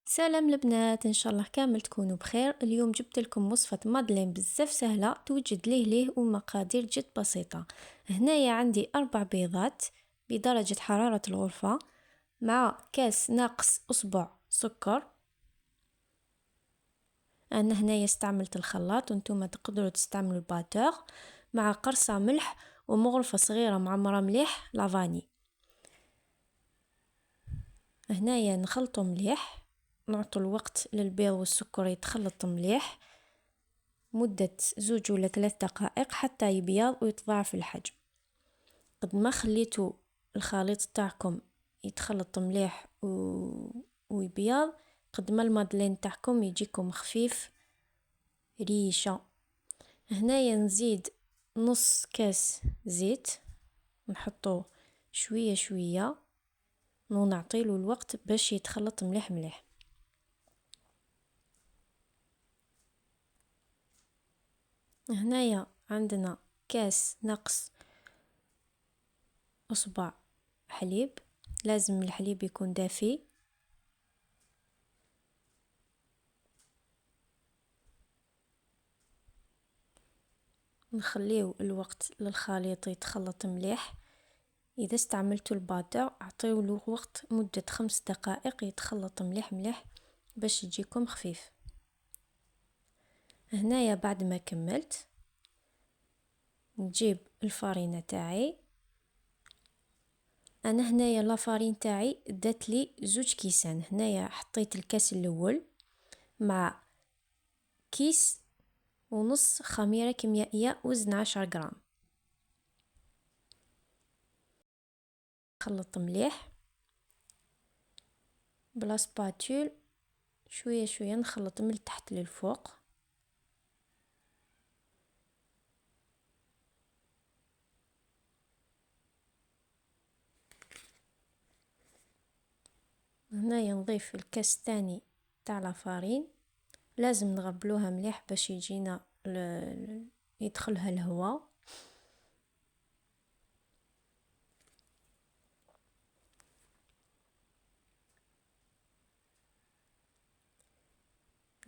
سلام البنات، ان شاء الله كامل تكونوا بخير. اليوم جبت لكم وصفة مادلين بزاف سهلة توجد ليه ومقادير جد بسيطة. هنايا عندي 4 بيضات بدرجة حرارة الغرفة مع كاس ناقص أصبع سكر. انا هنايا استعملت الخلاط وانتم تقدروا تستعملوا الباتور، مع قرصة ملح ومغرفة صغيرة معمرة مليح لافاني. هنايا نخلطو مليح، نعطوا الوقت للبيض والسكر يتخلط مليح مدة 2 ولا 3 دقائق حتى يبيض ويتضاعف الحجم. قد ما خليتوا الخليط تاعكم يتخلط مليح ويبيض، قد ما المادلين تاعكم يجيكم خفيف ريشة. هنايا نزيد نص كاس زيت، نحطوه شوية شوية ونعطيله الوقت باش يتخلط مليح مليح. هنايا عندنا كاس نقص أصبع حليب، لازم الحليب يكون دافي. نخليو الوقت للخليط يتخلط مليح. إذا استعملتوا الباتر أعطيو له وقت مدة 5 دقائق يتخلط مليح مليح باش يجيكم خفيف. هنايا بعد ما كملت نجيب الفارينة تاعي. انا هنايا لافارين تاعي دات لي 2 كيسان. هنايا حطيت الكاس الاول مع كيس ونص خميرة كيميائية وزن 10 غرام. خلط مليح بلا سباتول، شوية شوية نخلط من التحت للفوق. هنايا نضيف الكاس الثاني تاع لافارين، لازم نغبلوها مليح باش يجينا يدخلها الهواء.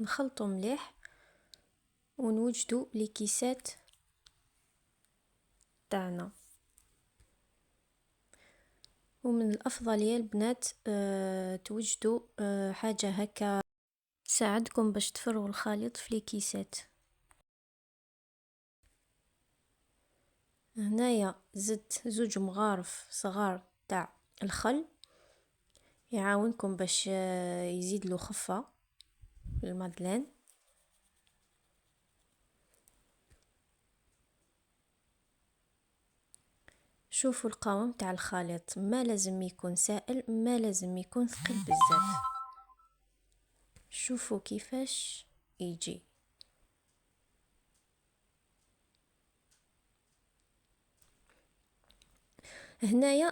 نخلطو مليح ونوجدو لي كيسات تاعنا. ومن الافضل يا البنات توجدوا حاجه هكا تساعدكم باش تفرغوا الخليط في لي كيسات. هنايا زدت 2 مغارف صغار تاع الخل، يعاونكم باش يزيد له خفه المادلين. شوفوا القوام تاع الخليط، ما لازم يكون سائل ما لازم يكون ثقيل بزاف. شوفوا كيفاش يجي. هنايا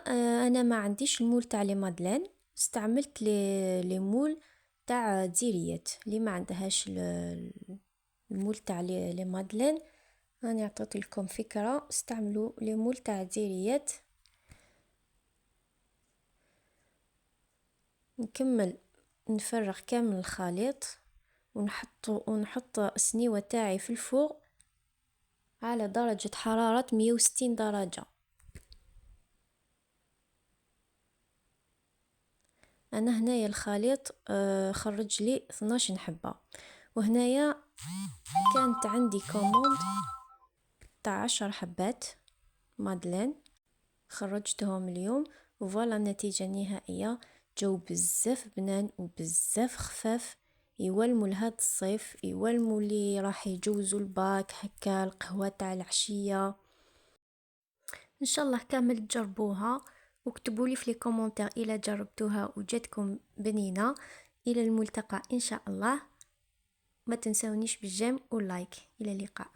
انا ما عنديش المول تاع لي مادلين، استعملت لي مول تاع ديريات اللي ما عندهاش المول تاع لي مادلين. راني عطيت لكم فكره، استعملوا لي مول تاع ديريات. نكمل نفرغ كامل الخليط ونحط السنيوه تاعي في الفوق على درجه حراره 160 درجه. انا هنايا الخليط خرج لي 12 حبه. وهنايا كانت عندي كوموند تاع 10 حبات مادلين، خرجتهم اليوم. وفوالا النتيجة النهائية، جو بزاف بنان وبزاف خفاف، يولموا لهاد الصيف، يولموا اللي راح يجوزوا الباك هكا القهوة تاع العشية. ان شاء الله كامل تجربوها واكتبوا لي في لي كومونتير الى جربتوها وجاتكم بنينة. الى الملتقى ان شاء الله، ما تنسونيش بالجيم واللايك. الى اللقاء.